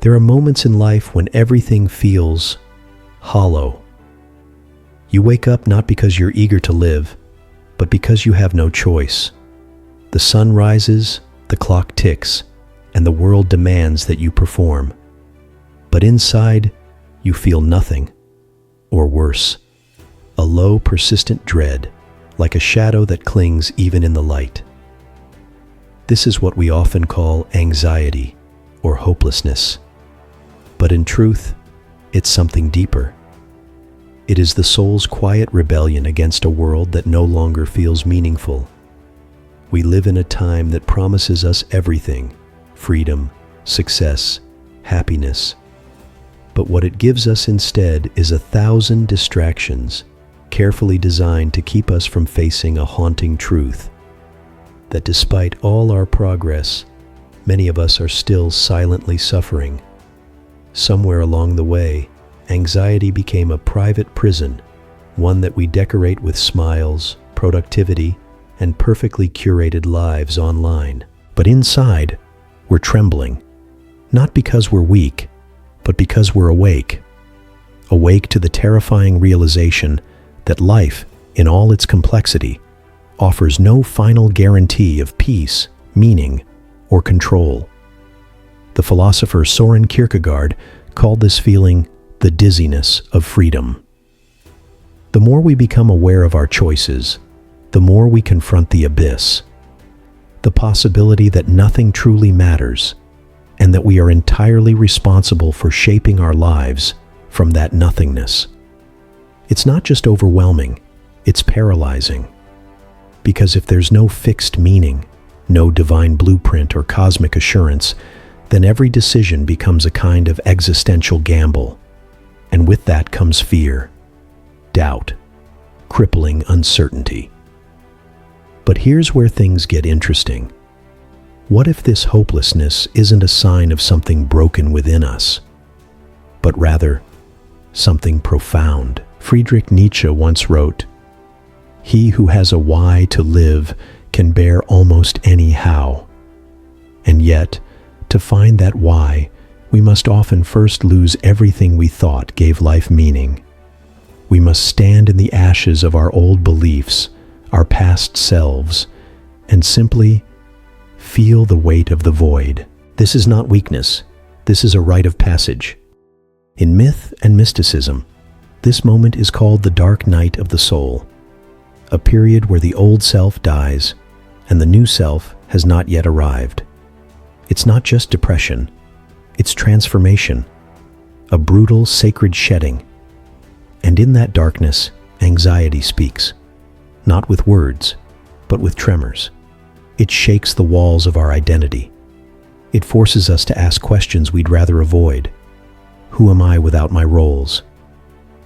There are moments in life when everything feels hollow. You wake up not because you're eager to live, but because you have no choice. The sun rises, the clock ticks, and the world demands that you perform. But inside, you feel nothing, or worse, a low, persistent dread, like a shadow that clings even in the light. This is what we often call anxiety or hopelessness. But in truth, it's something deeper. It is the soul's quiet rebellion against a world that no longer feels meaningful. We live in a time that promises us everything: freedom, success, happiness. But what it gives us instead is 1,000 distractions, carefully designed to keep us from facing a haunting truth: that despite all our progress, many of us are still silently suffering. Somewhere along the way, anxiety became a private prison, one that we decorate with smiles, productivity, and perfectly curated lives online. But inside, we're trembling, not because we're weak, but because we're awake. Awake to the terrifying realization that life, in all its complexity, offers no final guarantee of peace, meaning, or control. The philosopher Soren Kierkegaard called this feeling the dizziness of freedom. The more we become aware of our choices, the more we confront the abyss, the possibility that nothing truly matters, and that we are entirely responsible for shaping our lives from that nothingness. It's not just overwhelming, it's paralyzing. Because if there's no fixed meaning, no divine blueprint or cosmic assurance, then every decision becomes a kind of existential gamble. And with that comes fear, doubt, crippling uncertainty. But here's where things get interesting. What if this hopelessness isn't a sign of something broken within us, but rather something profound? Friedrich Nietzsche once wrote, "He who has a why to live can bear almost any how." And yet, to find that why, we must often first lose everything we thought gave life meaning. We must stand in the ashes of our old beliefs, our past selves, and simply feel the weight of the void. This is not weakness. This is a rite of passage. In myth and mysticism, this moment is called the dark night of the soul, a period where the old self dies and the new self has not yet arrived. It's not just depression, it's transformation, a brutal, sacred shedding. And in that darkness, anxiety speaks, not with words, but with tremors. It shakes the walls of our identity. It forces us to ask questions we'd rather avoid. Who am I without my roles?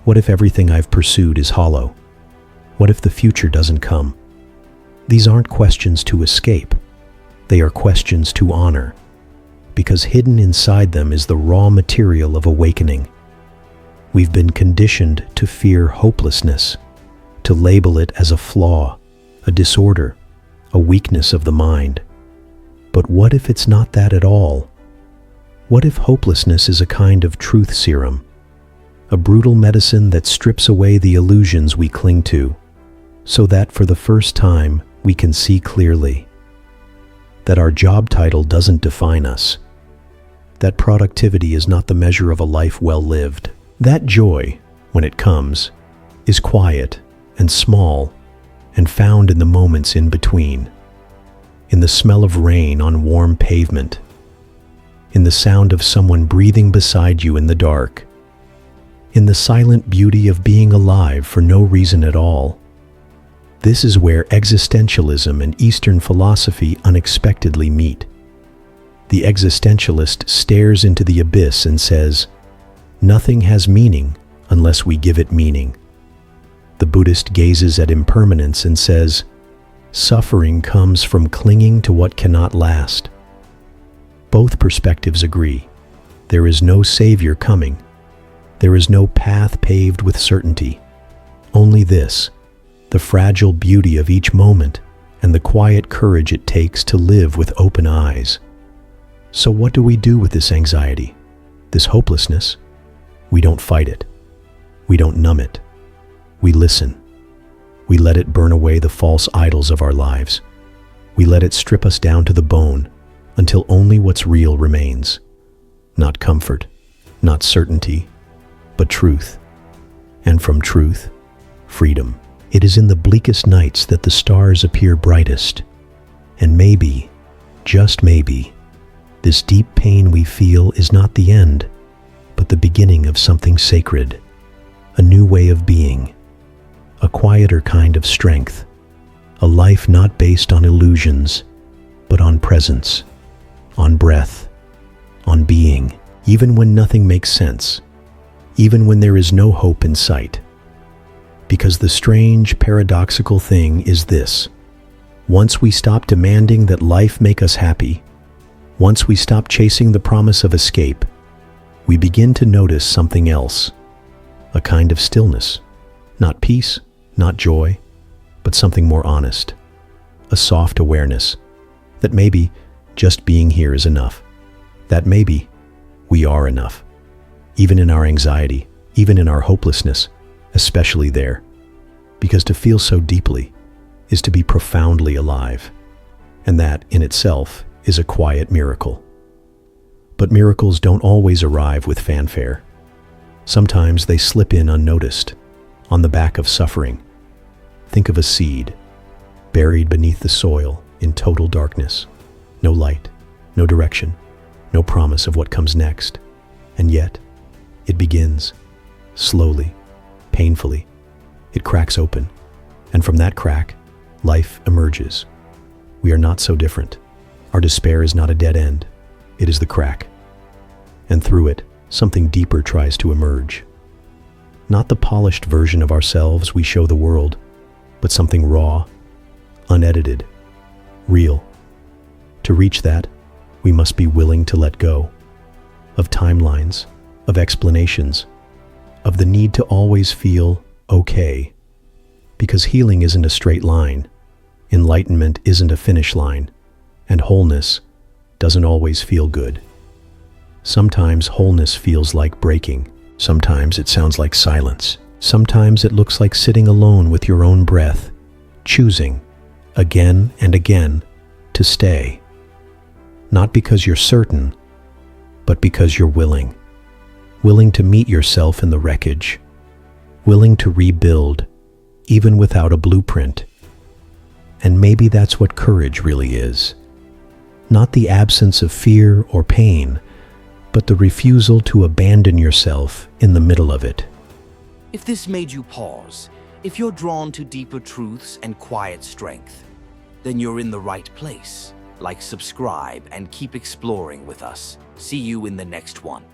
What if everything I've pursued is hollow? What if the future doesn't come? These aren't questions to escape. They are questions to honor, because hidden inside them is the raw material of awakening. We've been conditioned to fear hopelessness, to label it as a flaw, a disorder, a weakness of the mind. But what if it's not that at all? What if hopelessness is a kind of truth serum, a brutal medicine that strips away the illusions we cling to, so that for the first time we can see clearly that our job title doesn't define us, that productivity is not the measure of a life well lived. That joy, when it comes, is quiet and small and found in the moments in between, in the smell of rain on warm pavement, in the sound of someone breathing beside you in the dark, in the silent beauty of being alive for no reason at all. This is where existentialism and Eastern philosophy unexpectedly meet. The existentialist stares into the abyss and says, "Nothing has meaning unless we give it meaning." The Buddhist gazes at impermanence and says, "Suffering comes from clinging to what cannot last." Both perspectives agree. There is no savior coming. There is no path paved with certainty. Only this, the fragile beauty of each moment and the quiet courage it takes to live with open eyes. So what do we do with this anxiety? This hopelessness, we don't fight it. We don't numb it. We listen. We let it burn away the false idols of our lives. We let it strip us down to the bone until only what's real remains. Not comfort, not certainty, but truth. And from truth, freedom. It is in the bleakest nights that the stars appear brightest. And maybe, just maybe, this deep pain we feel is not the end, but the beginning of something sacred, a new way of being, a quieter kind of strength, a life not based on illusions, but on presence, on breath, on being, even when nothing makes sense, even when there is no hope in sight. Because the strange, paradoxical thing is this: once we stop demanding that life make us happy, once we stop chasing the promise of escape, we begin to notice something else, a kind of stillness, not peace, not joy, but something more honest, a soft awareness that maybe just being here is enough, that maybe we are enough, even in our anxiety, even in our hopelessness, especially there, because to feel so deeply is to be profoundly alive, and that in itself is a quiet miracle. But miracles don't always arrive with fanfare. Sometimes they slip in unnoticed, on the back of suffering. Think of a seed, buried beneath the soil in total darkness. No light, no direction, no promise of what comes next. And yet, it begins, slowly, painfully. It cracks open, and from that crack, life emerges. We are not so different. Our despair is not a dead end. It is the crack. And through it, something deeper tries to emerge. Not the polished version of ourselves we show the world, but something raw, unedited, real. To reach that, we must be willing to let go of timelines, of explanations, of the need to always feel okay. Because healing isn't a straight line, enlightenment isn't a finish line, and wholeness doesn't always feel good. Sometimes wholeness feels like breaking. Sometimes it sounds like silence. Sometimes it looks like sitting alone with your own breath, choosing, again and again, to stay. Not because you're certain, but because you're willing. Willing to meet yourself in the wreckage. Willing to rebuild, even without a blueprint. And maybe that's what courage really is. Not the absence of fear or pain, but the refusal to abandon yourself in the middle of it. If this made you pause, if you're drawn to deeper truths and quiet strength, then you're in the right place. Like, subscribe, and keep exploring with us. See you in the next one.